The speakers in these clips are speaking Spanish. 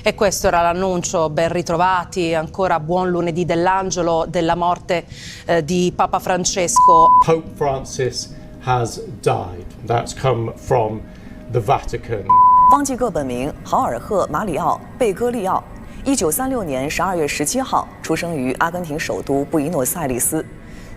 E questo era l'annuncio, ben ritrovati, ancora buon lunedì dell'angelo della morte di Papa Francesco. Pope Francis has died. That's come from the Vatican. 方济各本名豪尔赫·马里奥·贝戈利奥，1936年12月17号出生于阿根廷首都布宜诺斯艾利斯。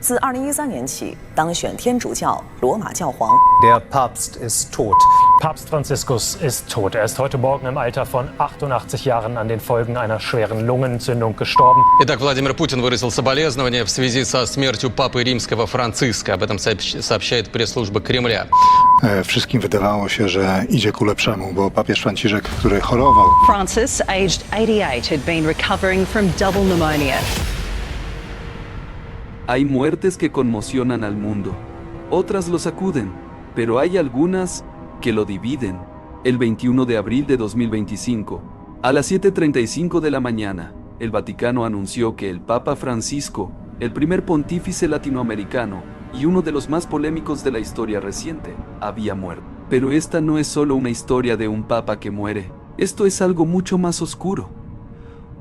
自2013年起当选天主教罗马教皇。Der Papst ist tot. Papst Franziskus ist tot. Er ist heute Morgen im Alter von 88 Jahren an den Folgen einer schweren Lungenentzündung gestorben. Итак, Владимир Путин выразил соболезнования в связи со смертью папы римского Франциска. Об этом сообщает пресс-служба Кремля. Wszystkim wydawało się, że idzie ku lepszemu, bo papież Franciszek, który chorował. Francis, aged 88, had been recovering from double pneumonia. Hay muertes que conmocionan al mundo, otras lo sacuden, pero hay algunas que lo dividen. El 21 de abril de 2025, a las 7:35 de la mañana, el Vaticano anunció que el Papa Francisco, el primer pontífice latinoamericano y uno de los más polémicos de la historia reciente, había muerto. Pero esta no es solo una historia de un papa que muere, esto es algo mucho más oscuro.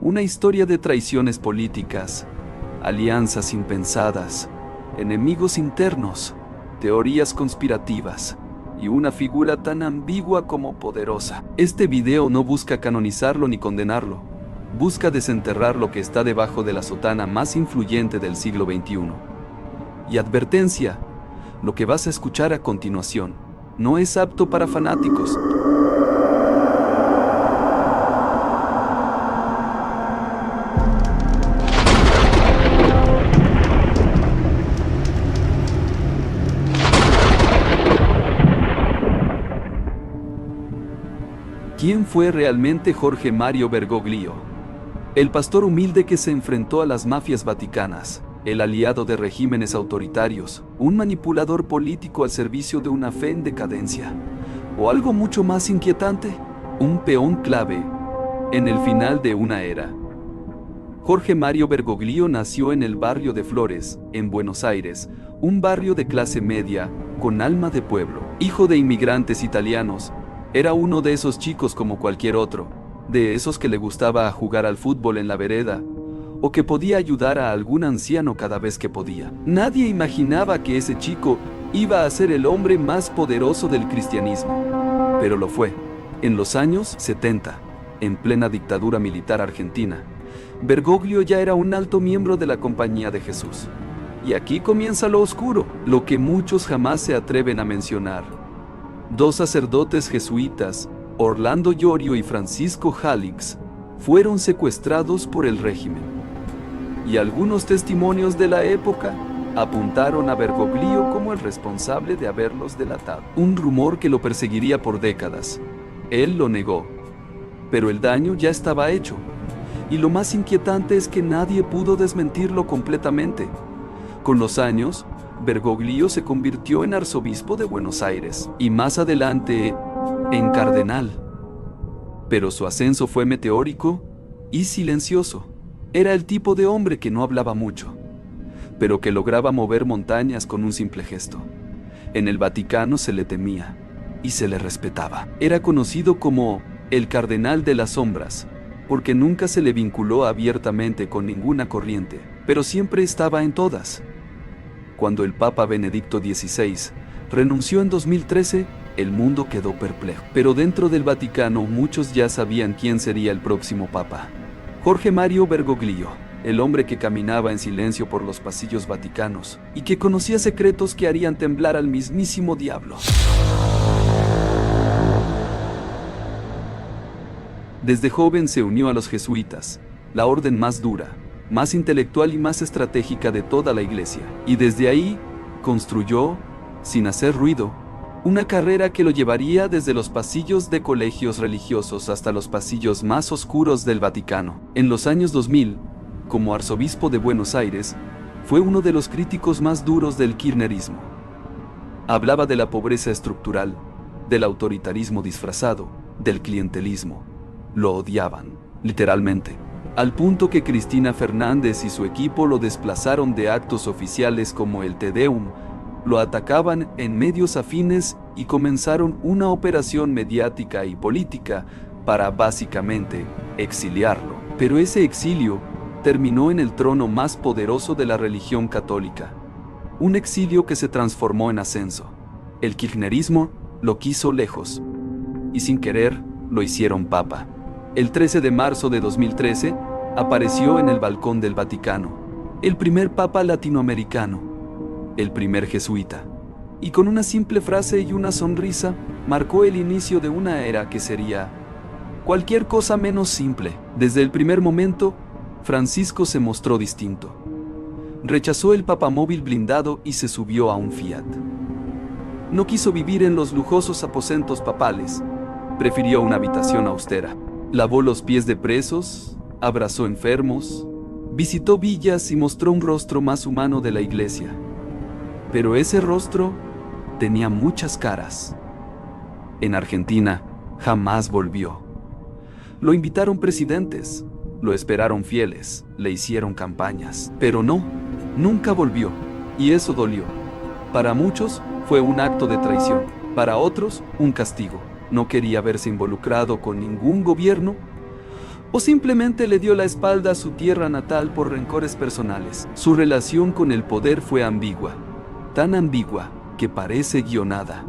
Una historia de traiciones políticas, alianzas impensadas, enemigos internos, teorías conspirativas y una figura tan ambigua como poderosa. Este video no busca canonizarlo ni condenarlo, busca desenterrar lo que está debajo de la sotana más influyente del siglo XXI. Y advertencia, lo que vas a escuchar a continuación no es apto para fanáticos. ¿Quién fue realmente Jorge Mario Bergoglio? El pastor humilde que se enfrentó a las mafias vaticanas, el aliado de regímenes autoritarios, un manipulador político al servicio de una fe en decadencia, o algo mucho más inquietante, un peón clave en el final de una era. Jorge Mario Bergoglio nació en el barrio de Flores, en Buenos Aires, un barrio de clase media, con alma de pueblo. Hijo de inmigrantes italianos, era uno de esos chicos como cualquier otro, de esos que le gustaba jugar al fútbol en la vereda, o que podía ayudar a algún anciano cada vez que podía. Nadie imaginaba que ese chico iba a ser el hombre más poderoso del cristianismo, pero lo fue. En los años 70, en plena dictadura militar argentina, Bergoglio ya era un alto miembro de la Compañía de Jesús. Y aquí comienza lo oscuro, lo que muchos jamás se atreven a mencionar. Dos sacerdotes jesuitas, Orlando Yorio y Francisco Jalix, fueron secuestrados por el régimen. Y algunos testimonios de la época apuntaron a Bergoglio como el responsable de haberlos delatado. Un rumor que lo perseguiría por décadas. Él lo negó. Pero el daño ya estaba hecho. Y lo más inquietante es que nadie pudo desmentirlo completamente. Con los años, Bergoglio se convirtió en arzobispo de Buenos Aires y más adelante en cardenal. Pero su ascenso fue meteórico y silencioso. Era el tipo de hombre que no hablaba mucho, pero que lograba mover montañas con un simple gesto. En el Vaticano se le temía y se le respetaba. Era conocido como el cardenal de las sombras, porque nunca se le vinculó abiertamente con ninguna corriente, pero siempre estaba en todas. Cuando el Papa Benedicto XVI renunció en 2013, el mundo quedó perplejo. Pero dentro del Vaticano muchos ya sabían quién sería el próximo Papa. Jorge Mario Bergoglio, el hombre que caminaba en silencio por los pasillos vaticanos y que conocía secretos que harían temblar al mismísimo diablo. Desde joven se unió a los jesuitas, la orden más dura, más intelectual y más estratégica de toda la iglesia, y desde ahí construyó, sin hacer ruido, una carrera que lo llevaría desde los pasillos de colegios religiosos hasta los pasillos más oscuros del Vaticano. En los años 2000, como arzobispo de Buenos Aires, fue uno de los críticos más duros del kirchnerismo. Hablaba de la pobreza estructural, del autoritarismo disfrazado, del clientelismo. Lo odiaban, literalmente, al punto que Cristina Fernández y su equipo lo desplazaron de actos oficiales como el Te Deum, lo atacaban en medios afines y comenzaron una operación mediática y política para básicamente exiliarlo. Pero ese exilio terminó en el trono más poderoso de la religión católica. Un exilio que se transformó en ascenso. El kirchnerismo lo quiso lejos. Y sin querer, lo hicieron papa. El 13 de marzo de 2013, apareció en el balcón del Vaticano. El primer papa latinoamericano. El primer jesuita. Y con una simple frase y una sonrisa, marcó el inicio de una era que sería cualquier cosa menos simple. Desde el primer momento, Francisco se mostró distinto. Rechazó el papamóvil blindado y se subió a un Fiat. No quiso vivir en los lujosos aposentos papales. Prefirió una habitación austera. Lavó los pies de presos, abrazó enfermos, visitó villas y mostró un rostro más humano de la iglesia. Pero ese rostro tenía muchas caras. En Argentina jamás volvió. Lo invitaron presidentes, lo esperaron fieles, le hicieron campañas, pero no, nunca volvió. Y eso dolió. Para muchos fue un acto de traición, para otros un castigo. No quería verse involucrado con ningún gobierno, o simplemente le dio la espalda a su tierra natal por rencores personales. Su relación con el poder fue ambigua, tan ambigua que parece guionada.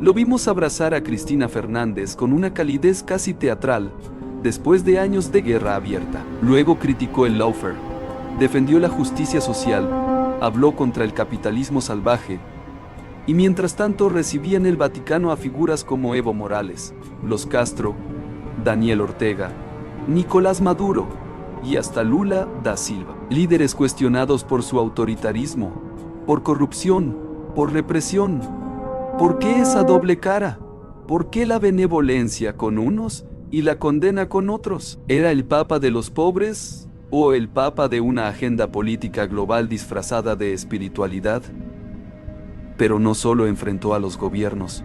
Lo vimos abrazar a Cristina Fernández con una calidez casi teatral, después de años de guerra abierta. Luego criticó el lawfare, defendió la justicia social, habló contra el capitalismo salvaje, y mientras tanto recibía en el Vaticano a figuras como Evo Morales, los Castro, Daniel Ortega, Nicolás Maduro y hasta Lula da Silva. Líderes cuestionados por su autoritarismo, por corrupción, por represión. ¿Por qué esa doble cara? ¿Por qué la benevolencia con unos y la condena con otros? ¿Era el papa de los pobres o el papa de una agenda política global disfrazada de espiritualidad? Pero no solo enfrentó a los gobiernos.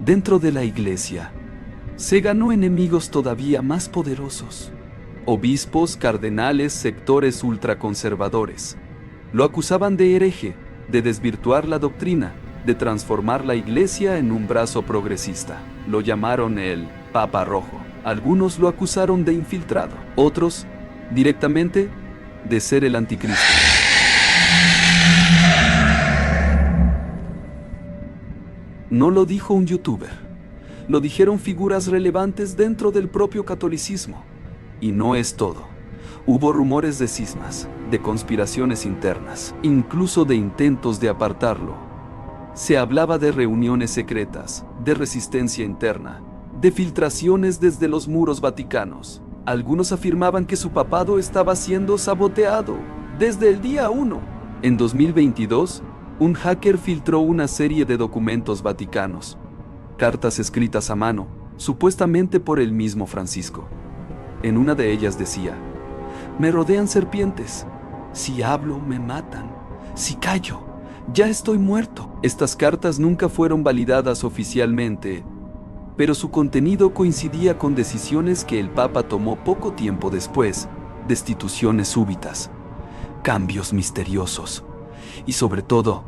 Dentro de la iglesia, se ganó enemigos todavía más poderosos. Obispos, cardenales, sectores ultraconservadores. Lo acusaban de hereje, de desvirtuar la doctrina, de transformar la iglesia en un brazo progresista. Lo llamaron el Papa Rojo. Algunos lo acusaron de infiltrado. Otros, directamente, de ser el anticristo. No lo dijo un youtuber, lo dijeron figuras relevantes dentro del propio catolicismo. Y no es todo. Hubo rumores de cismas, de conspiraciones internas, incluso de intentos de apartarlo. Se hablaba de reuniones secretas, de resistencia interna, de filtraciones desde los muros vaticanos. Algunos afirmaban que su papado estaba siendo saboteado desde el día 1. En 2022, un hacker filtró una serie de documentos vaticanos, cartas escritas a mano, supuestamente por el mismo Francisco. En una de ellas decía: me rodean serpientes, si hablo me matan, si callo, ya estoy muerto. Estas cartas nunca fueron validadas oficialmente, pero su contenido coincidía con decisiones que el Papa tomó poco tiempo después, destituciones súbitas, cambios misteriosos. Y sobre todo,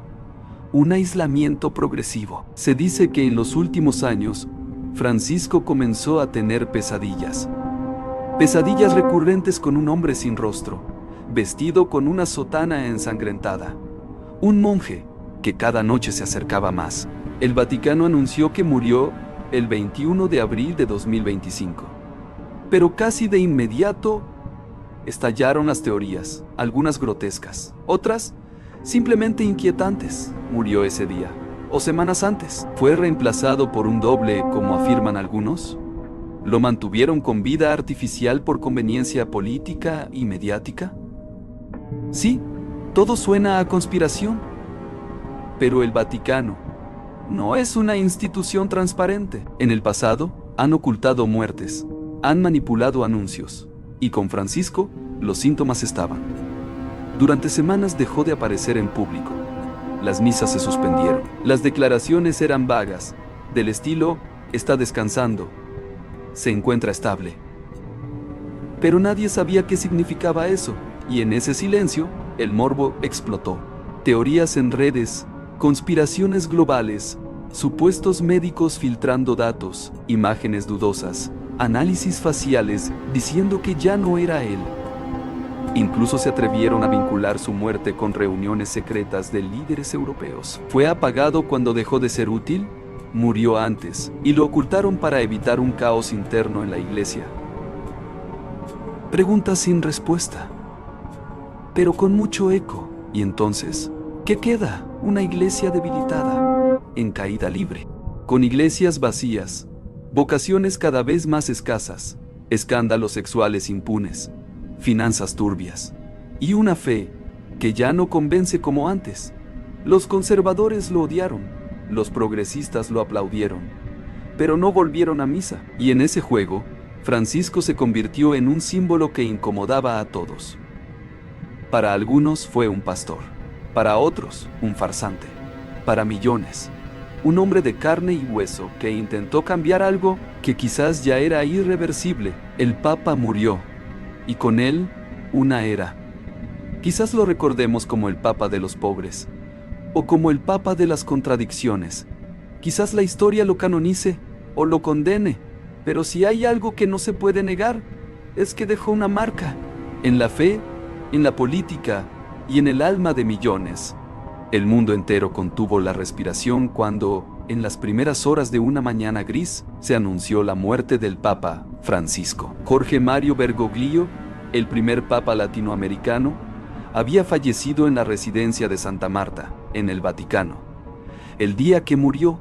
un aislamiento progresivo. Se dice que en los últimos años, Francisco comenzó a tener pesadillas. Pesadillas recurrentes con un hombre sin rostro, vestido con una sotana ensangrentada. Un monje que cada noche se acercaba más. El Vaticano anunció que murió el 21 de abril de 2025. Pero casi de inmediato estallaron las teorías, algunas grotescas, otras simplemente inquietantes. Murió ese día, o semanas antes. ¿Fue reemplazado por un doble, como afirman algunos? ¿Lo mantuvieron con vida artificial por conveniencia política y mediática? Sí, todo suena a conspiración. Pero el Vaticano no es una institución transparente. En el pasado, han ocultado muertes, han manipulado anuncios, y con Francisco, los síntomas estaban. Durante semanas dejó de aparecer en público. Las misas se suspendieron. Las declaraciones eran vagas, del estilo: está descansando, se encuentra estable. Pero nadie sabía qué significaba eso, y en ese silencio, el morbo explotó. Teorías en redes, conspiraciones globales, Supuestos médicos filtrando datos, imágenes dudosas, análisis faciales diciendo que ya no era él. Incluso se atrevieron a vincular su muerte con reuniones secretas de líderes europeos. ¿Fue apagado cuando dejó de ser útil? Murió antes, y lo ocultaron para evitar un caos interno en la iglesia. Preguntas sin respuesta, pero con mucho eco. Y entonces, ¿qué queda? Una iglesia debilitada, en caída libre, con iglesias vacías, vocaciones cada vez más escasas, escándalos sexuales impunes, finanzas turbias, y una fe que ya no convence como antes. Los conservadores lo odiaron, los progresistas lo aplaudieron, pero no volvieron a misa. Y en ese juego, Francisco se convirtió en un símbolo que incomodaba a todos. Para algunos fue un pastor, para otros un farsante, para millones, un hombre de carne y hueso que intentó cambiar algo que quizás ya era irreversible. El Papa murió, y con él, una era. Quizás lo recordemos como el Papa de los pobres, o como el Papa de las contradicciones. Quizás la historia lo canonice o lo condene, pero si hay algo que no se puede negar, es que dejó una marca en la fe, en la política y en el alma de millones. El mundo entero contuvo la respiración cuando, en las primeras horas de una mañana gris, se anunció la muerte del Papa Francisco. Jorge Mario Bergoglio, el primer Papa latinoamericano, había fallecido en la residencia de Santa Marta, en el Vaticano. El día que murió,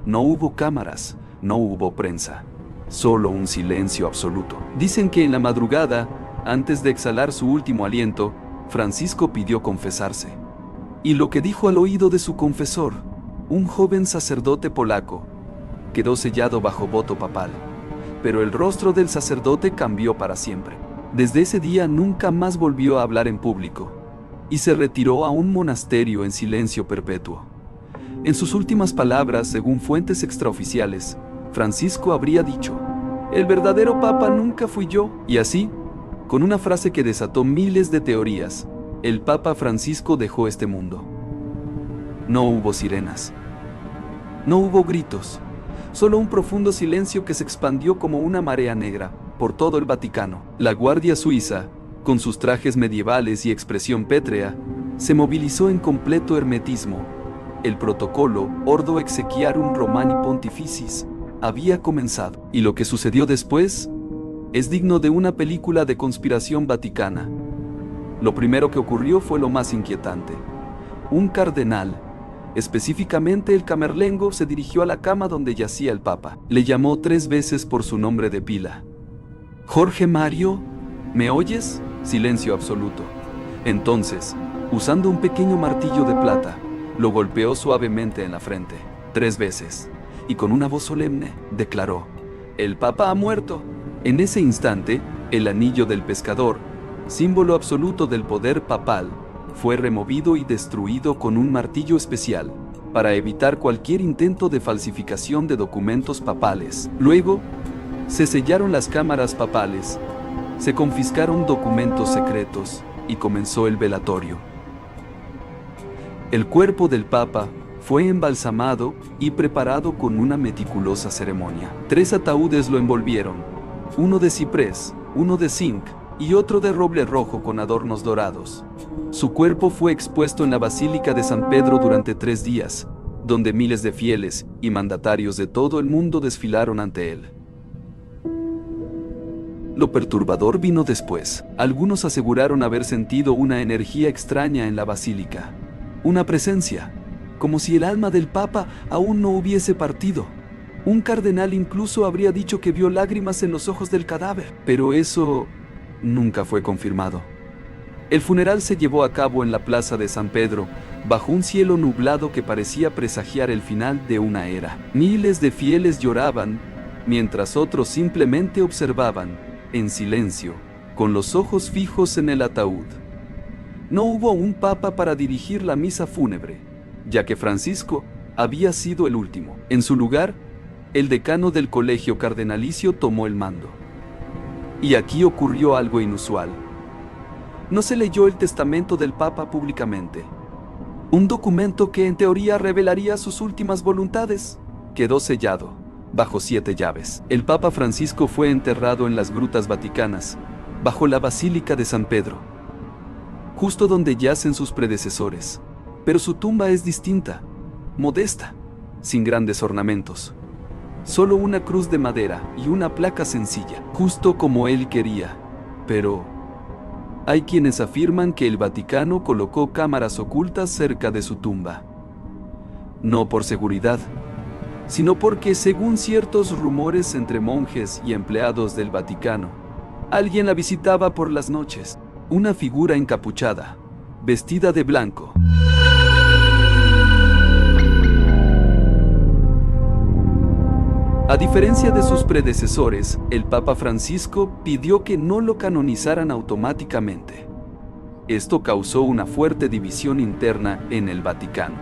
no hubo cámaras, no hubo prensa, solo un silencio absoluto. Dicen que en la madrugada, antes de exhalar su último aliento, Francisco pidió confesarse. Y lo que dijo al oído de su confesor, un joven sacerdote polaco, quedó sellado bajo voto papal. Pero el rostro del sacerdote cambió para siempre. Desde ese día nunca más volvió a hablar en público, y se retiró a un monasterio en silencio perpetuo. En sus últimas palabras, según fuentes extraoficiales, Francisco habría dicho: "El verdadero Papa nunca fui yo", y así, con una frase que desató miles de teorías, el Papa Francisco dejó este mundo. No hubo sirenas, no hubo gritos, solo un profundo silencio que se expandió como una marea negra por todo el Vaticano. La Guardia Suiza, con sus trajes medievales y expresión pétrea, se movilizó en completo hermetismo. El protocolo Ordo Exequiarum Romani Pontificis había comenzado, y lo que sucedió después es digno de una película de conspiración vaticana. Lo primero que ocurrió fue lo más inquietante. Un cardenal, específicamente el camerlengo, se dirigió a la cama donde yacía el Papa. Le llamó 3 veces por su nombre de pila. «Jorge Mario, ¿me oyes?». Silencio absoluto. Entonces, usando un pequeño martillo de plata, lo golpeó suavemente en la frente, 3 veces, y con una voz solemne declaró: «El Papa ha muerto». En ese instante, el anillo del pescador, símbolo absoluto del poder papal, fue removido y destruido con un martillo especial, para evitar cualquier intento de falsificación de documentos papales. Luego, se sellaron las cámaras papales, se confiscaron documentos secretos y comenzó el velatorio. El cuerpo del Papa fue embalsamado y preparado con una meticulosa ceremonia. 3 ataúdes lo envolvieron, uno de ciprés, uno de zinc y otro de roble rojo con adornos dorados. Su cuerpo fue expuesto en la Basílica de San Pedro durante 3 días, donde miles de fieles y mandatarios de todo el mundo desfilaron ante él. Lo perturbador vino después. Algunos aseguraron haber sentido una energía extraña en la basílica, una presencia, como si el alma del Papa aún no hubiese partido. Un cardenal incluso habría dicho que vio lágrimas en los ojos del cadáver, pero eso nunca fue confirmado. El funeral se llevó a cabo en la plaza de San Pedro, bajo un cielo nublado que parecía presagiar el final de una era. Miles de fieles lloraban, mientras otros simplemente observaban, en silencio, con los ojos fijos en el ataúd. No hubo un papa para dirigir la misa fúnebre, ya que Francisco había sido el último. En su lugar, el decano del colegio cardenalicio tomó el mando. Y aquí ocurrió algo inusual. No se leyó el testamento del Papa públicamente, un documento que en teoría revelaría sus últimas voluntades. quedó sellado, bajo 7 llaves. El Papa Francisco fue enterrado en las grutas vaticanas, bajo la Basílica de San Pedro, justo donde yacen sus predecesores. Pero su tumba es distinta, modesta, sin grandes ornamentos. Solo una cruz de madera y una placa sencilla, justo como él quería. Pero hay quienes afirman que el Vaticano colocó cámaras ocultas cerca de su tumba. No por seguridad, sino porque, según ciertos rumores entre monjes y empleados del Vaticano, alguien la visitaba por las noches, una figura encapuchada, vestida de blanco. A diferencia de sus predecesores, el Papa Francisco pidió que no lo canonizaran automáticamente. Esto causó una fuerte división interna en el Vaticano.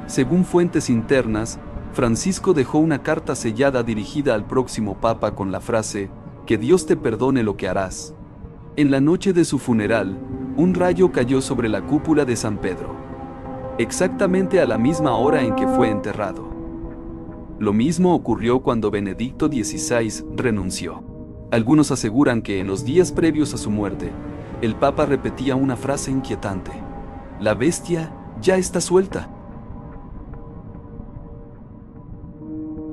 Según fuentes internas, Francisco dejó una carta sellada dirigida al próximo Papa con la frase: "Que Dios te perdone lo que harás". En la noche de su funeral, un rayo cayó sobre la cúpula de San Pedro, exactamente a la misma hora en que fue enterrado. Lo mismo ocurrió cuando Benedicto XVI renunció. Algunos aseguran que en los días previos a su muerte, el Papa repetía una frase inquietante: "La bestia ya está suelta".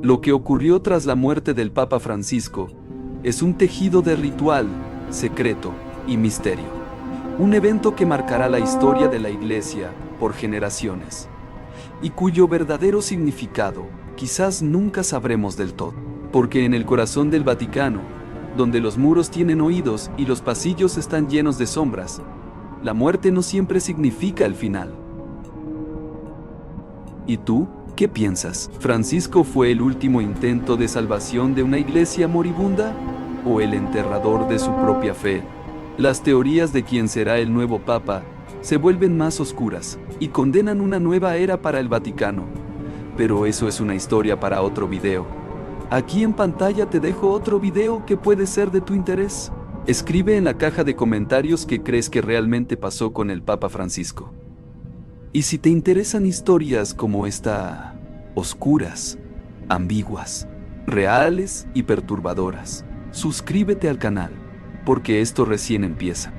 Lo que ocurrió tras la muerte del Papa Francisco es un tejido de ritual, secreto y misterio. Un evento que marcará la historia de la Iglesia por generaciones y cuyo verdadero significado quizás nunca sabremos del todo. Porque en el corazón del Vaticano, donde los muros tienen oídos y los pasillos están llenos de sombras, la muerte no siempre significa el final. ¿Y tú? ¿Qué piensas? ¿Francisco fue el último intento de salvación de una iglesia moribunda? ¿O el enterrador de su propia fe? Las teorías de quién será el nuevo Papa se vuelven más oscuras y condenan una nueva era para el Vaticano. Pero eso es una historia para otro video. Aquí en pantalla te dejo otro video que puede ser de tu interés. Escribe en la caja de comentarios qué crees que realmente pasó con el Papa Francisco. Y si te interesan historias como esta, oscuras, ambiguas, reales y perturbadoras, suscríbete al canal, porque esto recién empieza.